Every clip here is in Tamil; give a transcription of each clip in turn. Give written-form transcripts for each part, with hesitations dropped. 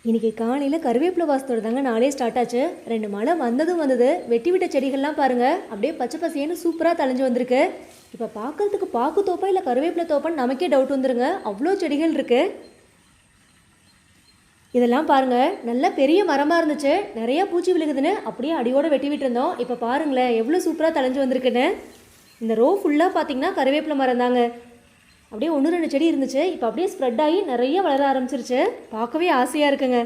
இன்றைக்கி காலையில் கருவேப்பிலை வாசத்தோட தாங்க நாளே ஸ்டார்ட் ஆச்சு. 2 மழை வந்தது. வெட்டி விட்ட செடிகள்லாம் பாருங்கள், அப்படியே பச்சை பசேன்னு சூப்பராக தழைஞ்சு வந்திருக்கு. இப்போ பார்க்கறதுக்கு பாக்கு தோப்பா இல்லை கருவேப்பிலை தோப்பான்னு நமக்கே டவுட் வந்துருங்க, அவ்வளோ செடிகள் இருக்குது. இதெல்லாம் பாருங்கள், நல்ல பெரிய மரமாக இருந்துச்சு, நிறையா பூச்சி விழுகுதுன்னு அப்படியே அடியோடு வெட்டி விட்டுருந்தோம். இப்போ பாருங்களேன் எவ்வளோ சூப்பராக தழைஞ்சு வந்திருக்குன்னு. இந்த ரோ ஃபுல்லாக பார்த்திங்கன்னா கருவேப்பிலை மரம் தாங்க. அப்படியே 1-2 செடி இருந்துச்சு, இப்போ அப்படியே ஸ்ப்ரெட் ஆகி நிறைய வளர ஆரம்பிச்சிருச்சு. பார்க்கவே ஆசையாக இருக்குங்க.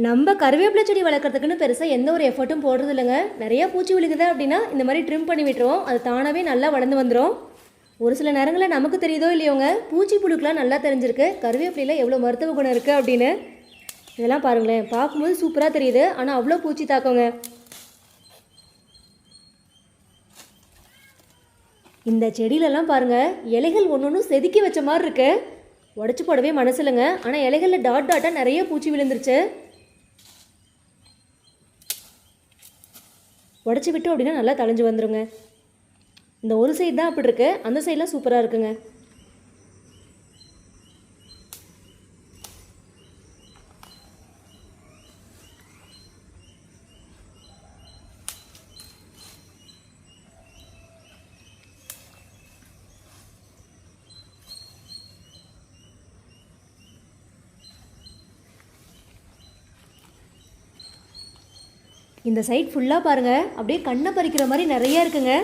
நம்ம கருவேப்பிலை செடி வளர்க்குறதுக்குன்னு பெருசாக எந்த ஒரு எஃபர்ட்டும் போடுறது இல்லைங்க. நிறையா பூச்சி விழுகுது அப்படின்னா இந்த மாதிரி ட்ரிம் பண்ணி விட்டுருவோம், அது தானாகவே நல்லா வளர்ந்து வந்துடும். ஒரு சில நேரங்களில் நமக்கு தெரியுதோ இல்லையோங்க, பூச்சி புழுக்கெலாம் நல்லா தெரிஞ்சிருக்கு கருவேப்பிலையில் எவ்வளோ மருத்துவ குணம் இருக்குது அப்படின்னு. இதெல்லாம் பாருங்களேன், பார்க்கும்போது சூப்பராக தெரியுது, ஆனால் அவ்வளோ பூச்சி தாக்கங்க. இந்த செடியிலலாம் பாருங்கள், இலைகள் ஒன்று செதுக்கி வச்ச மாதிரி இருக்கு. உடச்சி போடவே மனசு இல்லைங்க, ஆனால் இலைகளில் டாட்டாக நிறைய பூச்சி விழுந்துருச்சு. உடச்சி விட்டோம் அப்படின்னா நல்லா தழைஞ்சு வந்துடுங்க. இந்த ஒரு சைடு தான் அப்படி இருக்கு, அந்த சைடெலாம் சூப்பராக இருக்குங்க. இந்த சைட் ஃபுல்லாக பாருங்கள், அப்படியே கண்ணை பறிக்கிற மாதிரி நிறையா இருக்குங்க.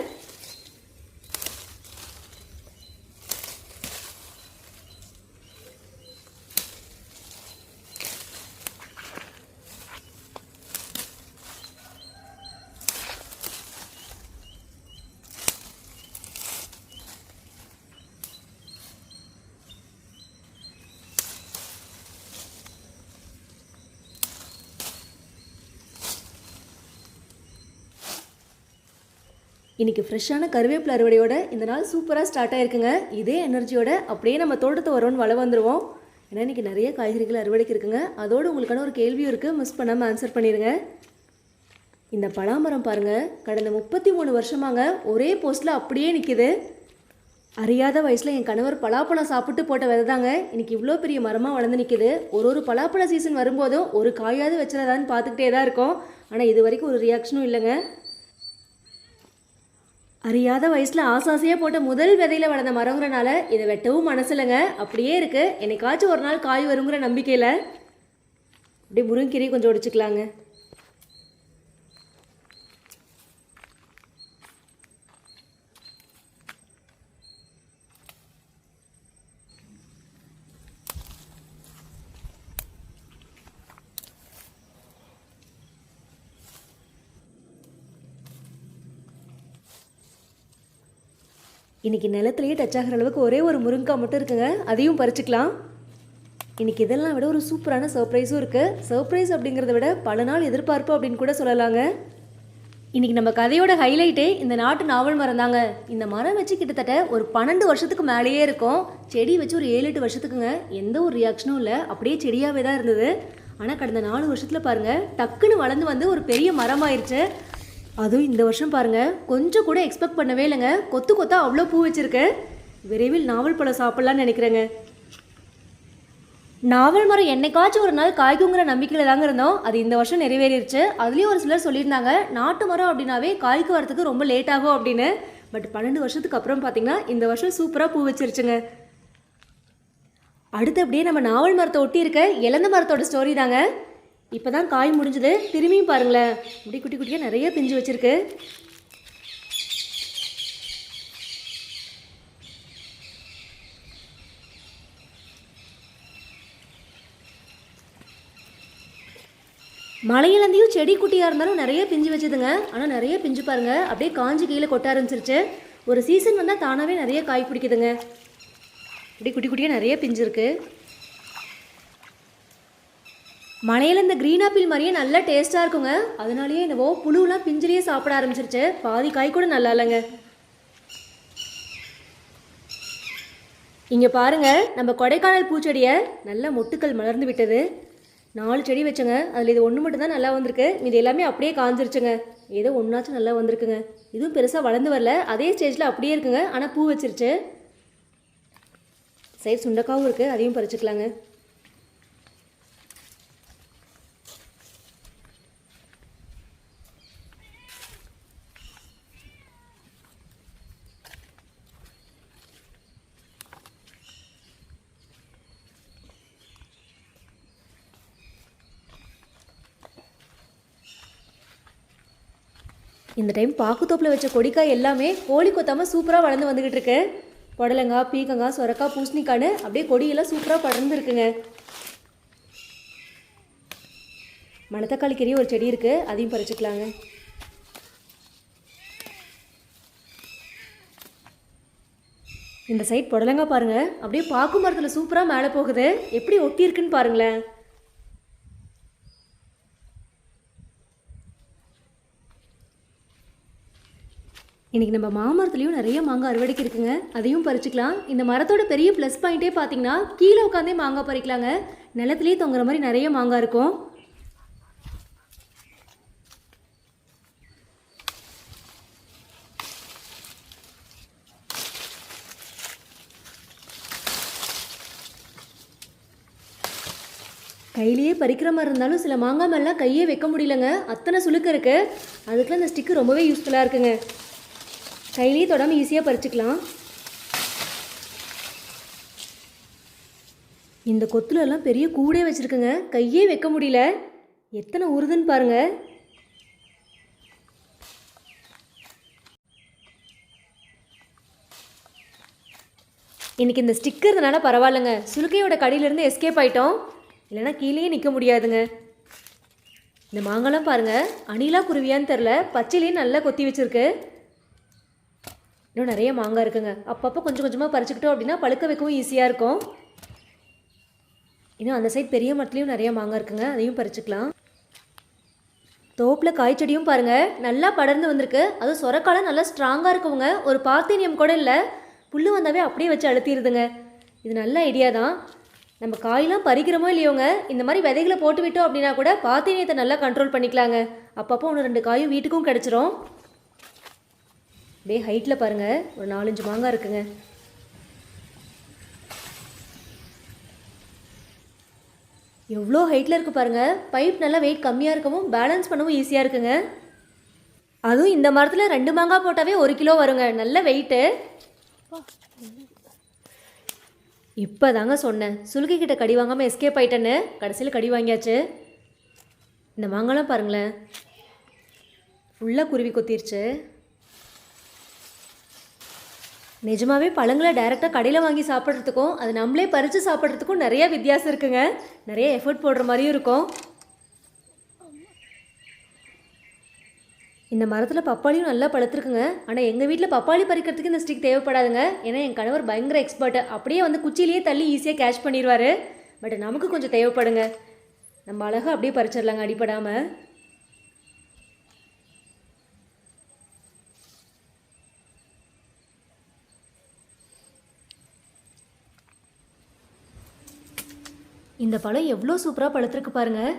இன்றைக்கி ஃப்ரெஷ்ஷான கருவேப்பிலை அறுவடையோட இந்த நாள் சூப்பராக ஸ்டார்ட் ஆகிருக்குங்க. இதே எனர்ஜியோட அப்படியே நம்ம தோட்டத்தை வரோன்னு வள வந்துடுவோம். ஏன்னா இன்றைக்கி நிறைய காய்கறிகள் அறுவடைக்கு இருக்குங்க. அதோடு உங்களுக்கான ஒரு கேள்வியும் இருக்குது, மிஸ் பண்ணாமல் ஆன்சர் பண்ணிடுங்க. இந்த பலாமரம் பாருங்கள், கடந்த 33 வருஷமாங்க ஒரே போஸ்ட்டில் அப்படியே நிற்கிது. அறியாத வயசில் என் கணவர் பலாப்பழம் சாப்பிட்டு போட்ட விதை தாங்க இன்றைக்கி இவ்வளோ பெரிய மரமாக வளர்ந்து நிற்கிது. ஒரு பலாப்பழ சீசன் வரும்போதும் ஒரு காயாவது வச்சுறதான்னு பார்த்துக்கிட்டே தான் இருக்கோம், ஆனால் இது வரைக்கும் ஒரு ரியாக்ஷனும் இல்லைங்க. அறியாத வயசில் ஆசாசியாக போட்ட முதல் விதையில் வளர்ந்த மரங்கிறனால இதை வெட்டவும் மனசில்லைங்க, அப்படியே இருக்குது. என்னைக்காச்சும் ஒரு நாள் காய் வருங்கிற நம்பிக்கையில் அப்படியே முருங்கீரை கொஞ்சம் ஒடிச்சிக்கலாங்க. இன்றைக்கி நிலத்துலேயே டச் ஆகிற அளவுக்கு ஒரே ஒரு முருங்கைக்காய் மட்டும் இருக்குங்க, அதையும் பறிச்சுக்கலாம். இன்றைக்கி இதெல்லாம் விட ஒரு சூப்பரான சர்ப்ரைஸும் இருக்குது. சர்ப்ரைஸ் அப்படிங்கிறத விட பல நாள் எதிர்பார்ப்பு அப்படின்னு கூட சொல்லலாங்க. இன்றைக்கி நம்ம கதையோட ஹைலைட்டே இந்த நாட்டு நாவல் மரம் தாங்க. இந்த மரம் வச்சு கிட்டத்தட்ட ஒரு 12 வருஷத்துக்கு மேலேயே இருக்கும். செடி வச்சு ஒரு 7-8 வருஷத்துக்குங்க எந்த ஒரு ரியாக்ஷனும் இல்லை, அப்படியே செடியாகவே தான் இருந்தது. ஆனால் கடந்த 4 வருஷத்தில் பாருங்கள், டக்குன்னு வளர்ந்து வந்து ஒரு பெரிய மரமாயிருச்சு. அதுவும் இந்த வருஷம் பாருங்கள், கொஞ்சம் கூட எக்ஸ்பெக்ட் பண்ணவே இல்லைங்க, கொத்து கொத்தா அவ்வளோ பூ வச்சுருக்கு. விரைவில் நாவல் பழம் சாப்பிட்லான்னு நினைக்கிறேங்க. நாவல் மரம் என்னைக்காச்சும் ஒரு நாள் காய்க்குங்கிற நம்பிக்கையில் தாங்க இருந்தோம், அது இந்த வருஷம் நிறைவேறிடுச்சு. அதுலேயும் ஒரு சிலர் சொல்லியிருந்தாங்க நாட்டு மரம் அப்படின்னாவே காய்க்கு வரத்துக்கு ரொம்ப லேட் ஆகும் அப்படின்னு. பட் 12 வருஷத்துக்கு அப்புறம் பார்த்திங்கன்னா இந்த வருஷம் சூப்பராக பூ வச்சிருச்சுங்க. அடுத்து அப்படியே நம்ம நாவல் மரத்தை ஒட்டி இருக்க இலந்த மரத்தோட ஸ்டோரி தாங்க. இப்போ தான் காய் முடிஞ்சுது, திரும்பியும் பாருங்களேன் இப்படி குட்டி குட்டியாக நிறைய பிஞ்சு வச்சுருக்கு. மலையிலந்தையும் செடி குட்டியாக இருந்தாலும் நிறைய பிஞ்சு வச்சுதுங்க. ஆனால் நிறைய பிஞ்சு பாருங்கள் அப்படியே காஞ்சி கீழே கொட்ட ஆரம்பிச்சிருச்சு. ஒரு சீசன் வந்தால் தானாகவே நிறைய காய் பிடிக்குதுங்க. இப்படி குட்டி குட்டியாக நிறைய பிஞ்சு இருக்குது. மலையில் இந்த க்ரீன் ஆப்பிள் மாதிரியே நல்லா டேஸ்ட்டாக இருக்குங்க. அதனாலேயே என்னவோ புழுலாம் பிஞ்சிலேயே சாப்பிட ஆரம்பிச்சிருச்சு. பாதி காய் கூட நல்லா இல்லைங்க. இங்கே பாருங்கள், நம்ம கொடைக்கானல் பூச்செடியை நல்லா மொட்டுக்கள் மலர்ந்து விட்டது. 4 செடி வச்சுங்க, அதில் இது ஒன்று மட்டும் தான் நல்லா வந்திருக்கு, இது எல்லாமே அப்படியே காஞ்சிருச்சுங்க. ஏதோ ஒன்றாச்சும் நல்லா வந்திருக்குங்க. இதுவும் பெருசாக வளர்ந்து வரல, அதே ஸ்டேஜில் அப்படியே இருக்குங்க. ஆனால் பூ வச்சிருச்சு. சைடு சுண்டக்காவும் இருக்குது, அதையும் பறிச்சுக்கலாங்க. இந்த டைம் பாக்குத்தோப்பில் வச்ச கொடிக்காய் எல்லாமே கோழி கொத்தாமல் சூப்பராக வளர்ந்து வந்துக்கிட்டு இருக்கு. புடலங்காய், பீக்கங்காய், சொரக்காய், பூசணிக்கான்னு அப்படியே கொடியெல்லாம் சூப்பராக படர்ந்து இருக்குங்க. மணத்தக்காளி கீரை ஒரு செடி இருக்குது, அதையும் பறிச்சுக்கலாங்க. இந்த சைட் புடலங்காய் பாருங்கள், அப்படியே பாக்கு மரத்தில் சூப்பராக மேலே போகுது. எப்படி ஒட்டி இருக்குன்னு பாருங்களேன். இன்றைக்கி நம்ம மாமரத்துலேயும் நிறைய மாங்காய் அறுவடைக்கு இருக்குங்க, அதையும் பறிச்சுக்கலாம். இந்த மரத்தோட பெரிய ப்ளஸ் பாயிண்ட்டே பார்த்தீங்கன்னா கீழே உட்காந்தே மாங்காய் பறிக்கலாங்க. நிலத்துலேயே தொங்குற மாதிரி நிறைய மாங்காய் இருக்கும். கையிலேயே பறிக்கிற மாதிரி இருந்தாலும் சில மாங்காய் மேலாம் கையே வைக்க முடியலங்க, அத்தனை சுளுக்கு இருக்குது. அதுக்குலாம் இந்த ஸ்டிக்கு ரொம்பவே யூஸ்ஃபுல்லாக இருக்குங்க. கையிலேயே தொடாமல் ஈஸியாக பறிச்சுக்கலாம். இந்த கொத்துலெல்லாம் பெரிய கூடே வச்சுருக்குங்க, கையே வைக்க முடியல. எத்தனை உருதுன்னு பாருங்கள். இன்றைக்கி இந்த ஸ்டிக்கர்னால பரவாயில்லைங்க, சுளுக்கையோட கடியிலேருந்து எஸ்கேப் ஆகிட்டோம். இல்லைனா கீழே நிற்க முடியாதுங்க. இந்த மாங்காய்லாம் பாருங்கள், அணிலா குருவியான்னு தெரில, பச்சையிலேயே நல்லா கொத்தி வச்சுருக்கு. இன்னும் நிறைய மாங்காய் இருக்குங்க. அப்பப்போ கொஞ்சம் கொஞ்சமாக பறிச்சுக்கிட்டோம் அப்படின்னா பழுக்க வைக்கவும் ஈஸியாக இருக்கும். இன்னும் அந்த சைட் பெரிய மரத்துலேயும் நிறைய மாங்காய் இருக்குங்க, அதையும் பறிச்சுக்கலாம். தோப்பில் காய்ச்செடியும் பாருங்கள் நல்லா படர்ந்து வந்திருக்கு. அதுவும் சொரக்காலம் நல்லா ஸ்ட்ராங்காக இருக்குங்க. ஒரு பார்த்தீனியம் கூட இல்லை, புல் வந்தாவே அப்படியே வச்சு அழுத்திடுதுங்க. இது நல்ல ஐடியா தான். நம்ம காயெல்லாம் பறிக்கிறோமோ இல்லையோங்க, இந்த மாதிரி விதைகளை போட்டு விட்டோம் அப்படின்னா கூட பார்த்தீனியத்தை நல்லா கண்ட்ரோல் பண்ணிக்கலாங்க. அப்பப்போ 1-2 காயும் வீட்டுக்கும் கிடச்சிரும். அப்படியே ஹைட்டில் பாருங்கள், ஒரு 4-5 மாங்காய் இருக்குங்க. எவ்வளோ ஹைட்டில் இருக்குது பாருங்கள். பைப் நல்லா வெயிட் கம்மியாக இருக்கவும் பேலன்ஸ் பண்ணவும் ஈஸியாக இருக்குங்க. அதுவும் இந்த மரத்தில் 2 மாங்காய் போட்டாவே 1 கிலோ வருங்க, நல்ல வெயிட்டு. இப்போ தாங்க சொன்னேன், சுலுக்கிக்கிட்ட கடி வாங்காமல் எஸ்கேப் ஆகிட்டேன்னு. கடைசியில் கடி வாங்கியாச்சு. இந்த மாங்காய்லாம் பாருங்களேன், ஃபுல்லாக குருவி கொத்திருச்சு. நிஜமாகவே பழங்களை டைரெக்டாக கடையில் வாங்கி சாப்பிட்றதுக்கும் அது நம்மளே பறித்து சாப்பிட்றதுக்கும் நிறைய வித்தியாசம் இருக்குங்க. நிறைய எஃபர்ட் போடுற மாதிரியும் இருக்கும். இந்த மரத்தில் பப்பாளியும் நல்லா பழுத்துருக்குங்க. ஆனால் எங்கள் வீட்டில் பப்பாளி பறிக்கிறதுக்கு இந்த ஸ்டிக் தேவைப்படாதுங்க. ஏன்னா என் கணவர் பயங்கர எக்ஸ்பர்ட்டு, அப்படியே வந்து குச்சியிலேயே தள்ளி ஈஸியாக கேட்ச் பண்ணிடுவார். பட் நமக்கு கொஞ்சம் தேவைப்படுங்க. நம்ம அழகாக அப்படியே பறிச்சிடலாங்க அடிப்படாமல். இந்த பழம் எவ்வளோ சூப்பராக பழுத்துருக்கு பாருங்கள்.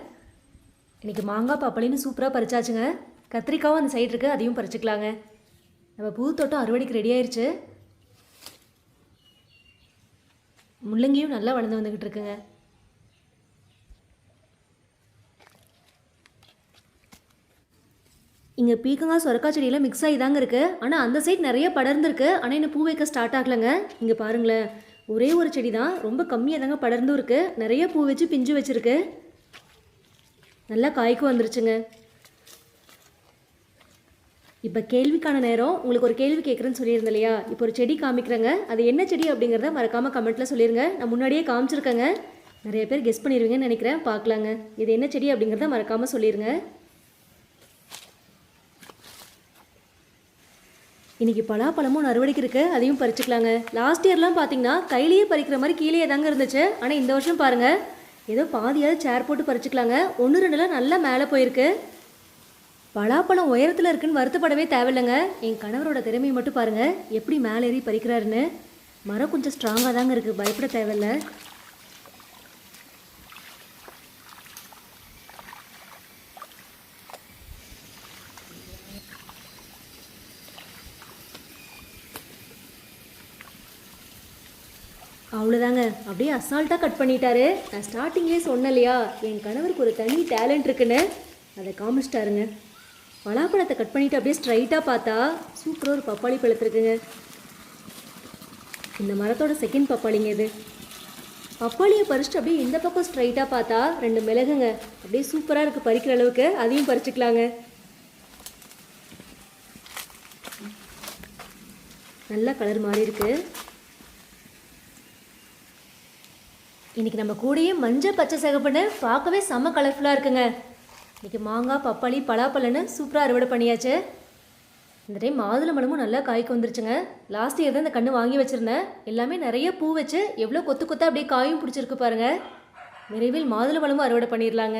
இன்றைக்கி மாங்காய் பப்பாளின்னு சூப்பராக பறிச்சாச்சுங்க. கத்திரிக்காவும் அந்த சைடு இருக்குது, அதையும் பறிச்சுக்கலாங்க. நம்ம பூ தோட்டம் அறுவடைக்கு ரெடி ஆயிடுச்சு. முள்ளங்கியும் நல்லா வளர்ந்து வந்துக்கிட்டு இருக்குங்க. இங்கே பீக்கங்காய் சொரக்காய் செடியெல்லாம் மிக்ஸ் ஆகி தாங்க இருக்குது. ஆனால் அந்த சைட் நிறைய படர்ந்துருக்கு, ஆனால் இன்னும் பூ வைக்க ஸ்டார்ட் ஆகலைங்க. இங்கே பாருங்களேன், ஒரே ஒரு செடி தான், ரொம்ப கம்மியாக தாங்க படர்ந்தும் இருக்குது. நிறைய பூ வச்சு பிஞ்சு வச்சுருக்கு, நல்லா காய்க்கும் வந்துருச்சுங்க. இப்போ கேள்விக்கான நேரம். உங்களுக்கு ஒரு கேள்வி கேட்குறேன்னு சொல்லியிருந்தேன் இல்லையா, இப்போ ஒரு செடி காமிக்கிறேங்க. அது என்ன செடி அப்படிங்கிறத மறக்காமல் கமெண்ட்டில் சொல்லிடுங்க. நான் முன்னாடியே காமிச்சிருக்கேங்க, நிறைய பேர் கெஸ் பண்ணிடுவீங்கன்னு நினைக்கிறேன். பார்க்கலாங்க, இது என்ன செடி அப்படிங்கிறத மறக்காமல் சொல்லிடுங்க. இன்றைக்கி பலாப்பழமும் அறுவடைக்கு இருக்குது, அதையும் பறிச்சுக்கலாங்க. லாஸ்ட் இயர்லாம் பார்த்தீங்கன்னா கையிலேயே பறிக்கிற மாதிரி கீழே தாங்க இருந்துச்சு. ஆனால் இந்த வருஷம் பாருங்கள், ஏதோ பாதியாவது சேர் போட்டு பறிச்சுக்கலாங்க. 1-2 நல்லா மேலே போயிருக்கு. பலாப்பழம் உயரத்தில் இருக்குன்னு வருத்தப்படவே தேவையில்லைங்க. என் கணவரோட திறமையை மட்டும் பாருங்கள், எப்படி மேலே ஏறி பறிக்கிறாருன்னு. மரம் கொஞ்சம் ஸ்ட்ராங்காக தாங்க இருக்குது, பயப்பட தேவையில்லை. அவ்வளோதாங்க, அப்படியே அசால்ட்டாக கட் பண்ணிட்டாரு. நான் ஸ்டார்டிங்லேயே சொன்னேன் இல்லையா, என் கணவருக்கு ஒரு தனி டேலண்ட் இருக்குன்னு, அதை காமிச்சிட்டாருங்க. பலாப்பழத்தை கட் பண்ணிவிட்டு அப்படியே ஸ்ட்ரைட்டாக பார்த்தா சூப்பராக ஒரு பப்பாளி பழத்திருக்குங்க. இந்த மரத்தோட செகண்ட் பப்பாளிங்க இது. பப்பாளியை பறிச்சுட்டு அப்படியே இந்த பக்கம் ஸ்ட்ரைட்டாக பார்த்தா 2 மிளகுங்க. அப்படியே சூப்பராக இருக்குது பறிக்கிற அளவுக்கு. அதையும் பறிச்சுக்கலாங்க. நல்ல கலர் மாறி இருக்கு. இன்றைக்கி நம்ம கூடயே மஞ்சள் பச்சை சிகப்புன்னு பார்க்கவே செம்ம கலர்ஃபுல்லாக இருக்குங்க. இன்றைக்கி மாங்காய், பப்பாளி, பலாப்பழன்னு சூப்பராக அறுவடை பண்ணியாச்சு. இந்த டைம் மாதுளம்பழமும் நல்லா காய்க்கு வந்துருச்சுங்க. லாஸ்ட் இயர் தான் இந்த கன்று வாங்கி வச்சுருந்தேன். எல்லாமே நிறைய பூ வச்சு எவ்வளோ கொத்து கொத்தாக அப்படியே காயும் பிடிச்சிருக்கு பாருங்கள். விரைவில் மாதுளம்பழமும் அறுவடை பண்ணிடலாங்க.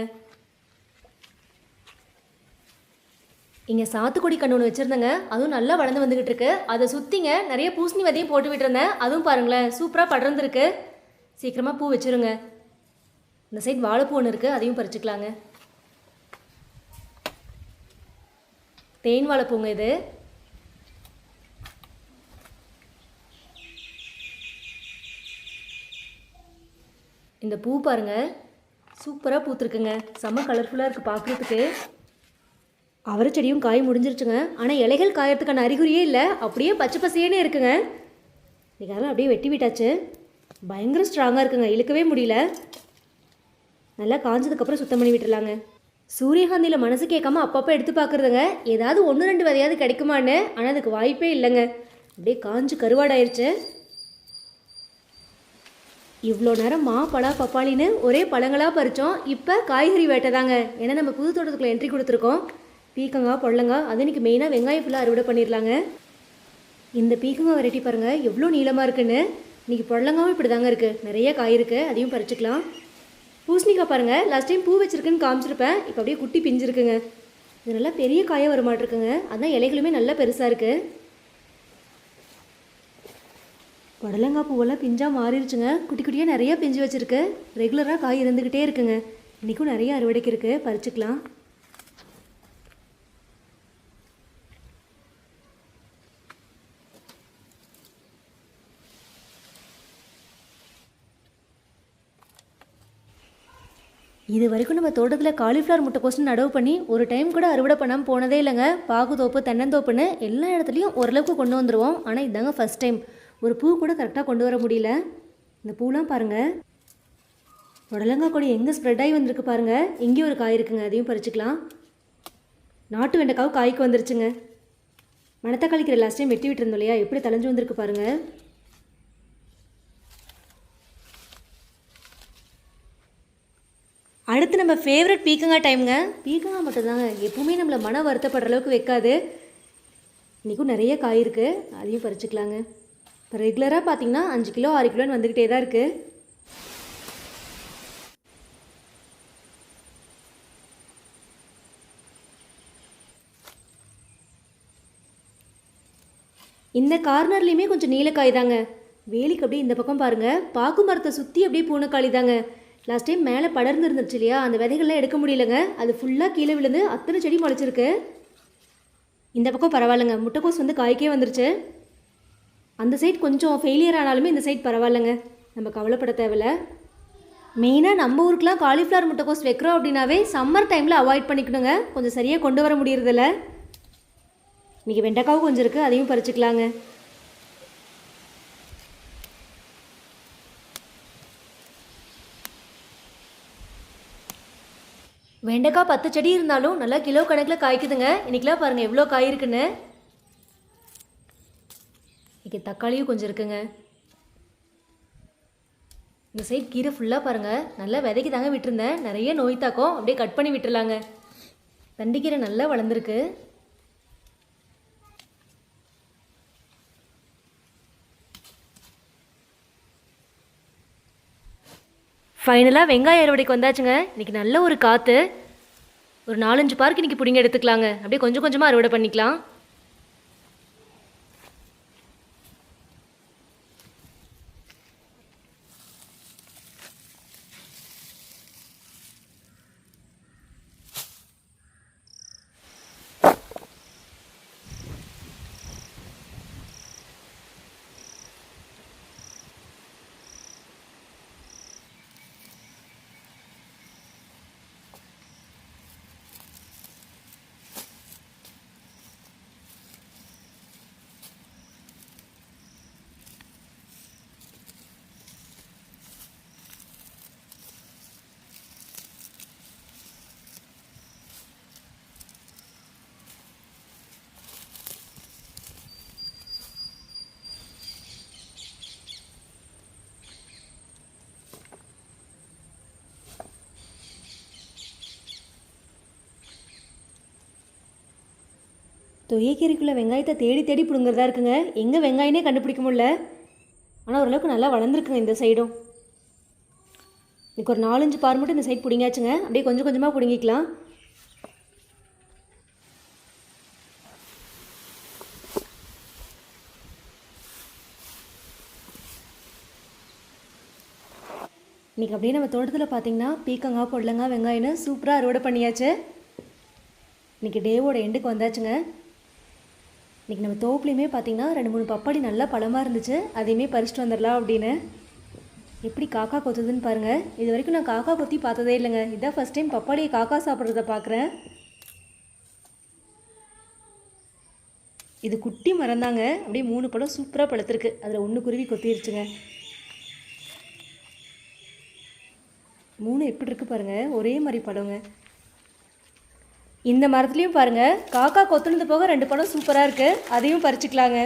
இங்கே சாத்துக்குடி கன்று ஒன்று வச்சுருந்தேங்க. அதுவும் நல்லா வளர்ந்து வந்துக்கிட்டு இருக்கு. அதை சுற்றிங்க நிறைய பூசணி விதையும் போட்டு விட்டுருந்தேன். அதுவும் பாருங்களேன் சூப்பராக படர்ந்துருக்கு. சீக்கிரமாக பூ வச்சுருங்க. இந்த சைட் வாழைப்பூ ஒன்று இருக்குது, அதையும் பறிச்சுக்கலாங்க. தேன் வாழைப்பூங்க இது. இந்த பூ பாருங்கள் சூப்பராக பூத்துருக்குங்க. செம்ம கலர்ஃபுல்லாக இருக்குது பார்க்குறதுக்கு. அவரை செடியும் காய் முடிஞ்சிருச்சுங்க. ஆனால் இலைகள் காயறதுக்கான அறிகுறியே இல்லை. அப்படியே பச்சை பசையேனே இருக்குங்க. இதெல்லாம் அப்படியே வெட்டி விட்டாச்சு. பயங்கர ஸ்ட்ராங்காக இருக்குங்க, இழுக்கவே முடியல. நல்லா காஞ்சதுக்கப்புறம் சுத்தம் பண்ணி விட்டுலாங்க. சூரியகாந்தியில் மனசு கேட்காம அப்பப்போ எடுத்து பார்க்குறதுங்க. ஏதாவது 1-2 விதையாவது கிடைக்குமான்னு. ஆனால் அதுக்கு வாய்ப்பே இல்லைங்க. அப்படியே காஞ்சு கருவாடாயிருச்சு. இவ்வளோ நேரம் மா, பலா, பப்பாளின்னு ஒரே பழங்களாக பறித்தோம். இப்போ காய்கறி வேட்டை தாங்க. ஏன்னா நம்ம புது தோட்டத்துக்குள்ளே என்ட்ரி கொடுத்துருக்கோம். பீக்கங்காய், பொடலங்காய், அது இன்றைக்கி மெயினாக வெங்காயம் ஃபுல்லாக அறுவடை பண்ணிடலாங்க. இந்த பீக்கங்காய் வெரைட்டி பாருங்கள் எவ்வளோ நீளமாக இருக்குன்னு. இன்றைக்கி பொடலங்காவும் இப்படி தாங்க இருக்குது. நிறைய காய் இருக்குது, அதையும் பறிச்சுக்கலாம். பூசணிக்காய் பாருங்கள், லாஸ்ட் டைம் பூ வச்சுருக்குன்னு காமிச்சிருப்பேன். இப்போ அப்படியே குட்டி பிஞ்சிருக்குங்க. இது நல்லா பெரிய காயாக வர மாட்டிருக்குங்க. அதான் இலைகளுமே நல்லா பெருசாக இருக்குது. புடலங்காய் பூவெல்லாம் பிஞ்சாக மாறிடுச்சுங்க. குட்டி குட்டியாக நிறையா பிஞ்சு வச்சுருக்கு. ரெகுலராக காய் இருந்துக்கிட்டே இருக்குங்க. இன்றைக்கும் நிறைய அறுவடைக்கு இருக்குது, பறிச்சுக்கலாம். இது வரைக்கும் நம்ம தோட்டத்தில் காலிஃப்ளவர் முட்டைக்கோஸ்னு நடவு பண்ணி ஒரு டைம் கூட அறுவடை பண்ணாமல் போனதே இல்லைங்க. பாகுதோப்பு, தென்னந்தோப்புன்னு எல்லா இடத்துலையும் ஓரளவுக்கு கொண்டு வந்துடுவோம். ஆனால் இதாங்க ஃபஸ்ட் டைம். ஒரு பூ கூட கரெக்டாக கொண்டு வர முடியல. இந்த பூலாம் பாருங்கள். புடலங்காய் கொடி எங்கே ஸ்ப்ரெட் ஆகி வந்திருக்கு பாருங்கள். இங்கேயும் ஒரு காய் இருக்குங்க, அதையும் பறிச்சுக்கலாம். நாட்டு வெண்டைக்காவும் காய்க்கு வந்துருச்சுங்க. மணத்தக்காளிக்கிற லாஸ்ட் டைம் வெட்டி விட்டுருந்தோம் இல்லையா, எப்படி தலைஞ்சு வந்திருக்கு பாருங்கள். அடுத்து நம்ம ஃபேவரட் பீக்கங்காய் டைமுங்க. பீக்கங்காய் மட்டும்தாங்க எப்பவுமே நம்மளை மனம் வருத்தப்படுற அளவுக்கு வைக்காது. இன்றைக்கும் நிறைய காய் இருக்குது, அதையும் பறிச்சுக்கலாங்க. இப்போ ரெகுலராக பார்த்திங்கன்னா 5 கிலோ 6 கிலோன்னு வந்துக்கிட்டே தான் இருக்குது. இந்த கார்னர்லேயுமே கொஞ்சம் நீலக்காய் தாங்க. வேலிக்கு அப்படியே இந்த பக்கம் பாருங்கள். பாக்கு மரத்தை சுற்றி அப்படியே பூனைக்காளி தாங்க. லாஸ்ட் டைம் மேலே படர்ந்து இருந்துருச்சு இல்லையா, அந்த விதைகள்லாம் எடுக்க முடியலங்க. அது ஃபுல்லாக கீழே விழுந்து அத்தனை செடி முளைச்சிருக்கு. இந்த பக்கம் பரவாயில்லைங்க, முட்டைக்கோஸ் வந்து காய்க்கே வந்துருச்சு. அந்த சைட் கொஞ்சம் ஃபெயிலியர் ஆனாலுமே இந்த சைட் பரவாயில்லைங்க, நம்ம கவலைப்பட தேவையில்ல. மெயினாக நம்ம ஊருக்குலாம் காலிஃப்ளவர் முட்டைக்கோஸ் வைக்கிறோம் அப்படின்னாவே சம்மர் டைமில் அவாய்ட் பண்ணிக்கணுங்க. கொஞ்சம் சரியாக கொண்டு வர முடியறதில்ல. இன்றைக்கி வெண்டைக்காவும் கொஞ்சம் இருக்குது, அதையும் பறிச்சுக்கலாங்க. வெண்டைக்காய் 10 செடி இருந்தாலும் நல்லா கிலோ கணக்கில் காய்க்குதுங்க. இன்றைக்கெலாம் பாருங்கள் எவ்வளோ காய் இருக்குன்னு. இன்றைக்கி தக்காளியும் கொஞ்சம் இருக்குங்க. இந்த சைட் கீரை ஃபுல்லாக பாருங்கள் நல்லா விதைக்கு தாங்க விட்டுருந்தேன். நிறைய நோய் தாக்கம், அப்படியே கட் பண்ணி விட்டுருலாங்க. தண்டிக்கீரை நல்லா வளர்ந்துருக்கு. ஃபைனலாக வெங்காய அறுவடைக்கு வந்தாச்சுங்க. இன்றைக்கி நல்ல ஒரு காற்று. ஒரு 4-5 பார்க்கு இன்றைக்கி பிடிங்க எடுத்துக்கலாங்க. அப்படியே கொஞ்சம் கொஞ்சமாக அறுவடை பண்ணிக்கலாம். தொயக்கீரைக்குள்ளே வெங்காயத்தை தேடி தேடி பிடுங்குறதா இருக்குங்க. எங்கே வெங்காயனே கண்டுபிடிக்க முடியல. ஆனால் ஓரளவுக்கு நல்லா வளர்ந்துருக்குங்க இந்த சைடும். இன்றைக்கி ஒரு 4-5 பார் மட்டும் இந்த சைட் பிடிங்காச்சுங்க. அப்படியே கொஞ்சம் கொஞ்சமாக பிடுங்கிக்கலாம். இன்றைக்கி அப்படியே நம்ம தோட்டத்தில் பார்த்திங்கன்னா பீக்கங்காய், பொடலங்காய், வெங்காயம்னு சூப்பராக அறுவடை பண்ணியாச்சு. இன்றைக்கி டேவோட எண்டுக்கு வந்தாச்சுங்க. இன்றைக்கி நம்ம தோப்புலையுமே பார்த்திங்கன்னா 2-3 பப்பாளி நல்லா பழமாக இருந்துச்சு. அதையுமே பறிச்சுட்டு வந்துடலாம் அப்படின்னு. எப்படி காக்கா கொத்துதுன்னு பாருங்கள். இது வரைக்கும் நான் காக்கா கொத்தி பார்த்ததே இல்லைங்க. இதான் ஃபஸ்ட் டைம் பப்பாளியை காக்கா சாப்பிட்றத பார்க்குறேன். இது குட்டி மரம் தாங்க. அப்படியே 3 பழம் சூப்பராக பழுத்திருக்கு. அதில் 1 குருவி கொத்திருச்சுங்க. 3 எப்படி இருக்குது பாருங்கள், ஒரே மாதிரி பழங்க. இந்த மரத்துலேயும் பாருங்கள் காக்கா கொத்துனது போக 2 பழம் சூப்பராக இருக்குது. அதையும் பறிச்சுக்கலாங்க.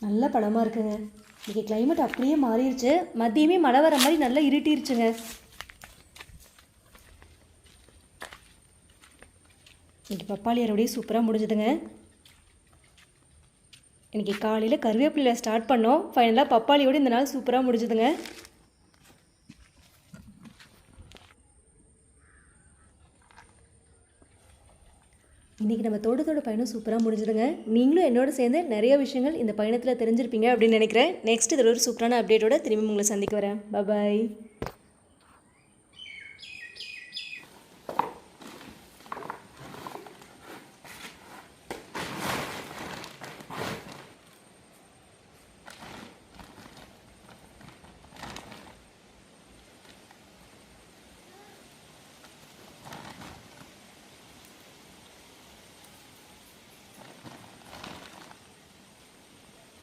நல்ல பழமாக இருக்குங்க. இன்றைக்கி கிளைமேட் அப்படியே மாறிடுச்சு. மதியமே மழை வர மாதிரி நல்லா இருட்டிருச்சுங்க. இன்றைக்கி பப்பாளி அறுவடை சூப்பராக முடிஞ்சுதுங்க. இன்றைக்கி காலையில் கருவேப்பிலையில் ஸ்டார்ட் பண்ணோம். ஃபைனலாக பப்பாளியோடு இந்த நாள் சூப்பராக முடிஞ்சுதுங்க. இன்றைக்கி நம்ம தோட்டத்தோட பயணம் சூப்பராக முடிஞ்சுதுங்க. நீங்களும் என்னோட சேர்ந்து நிறைய விஷயங்கள் இந்த பயணத்தில் தெரிஞ்சிருப்பீங்க அப்படின்னு நினைக்கிறேன். நெக்ஸ்ட் இதில் ஒரு சூப்பரான அப்டேட்டோட திரும்பி உங்களை சந்திக்க வரேன். பாய்.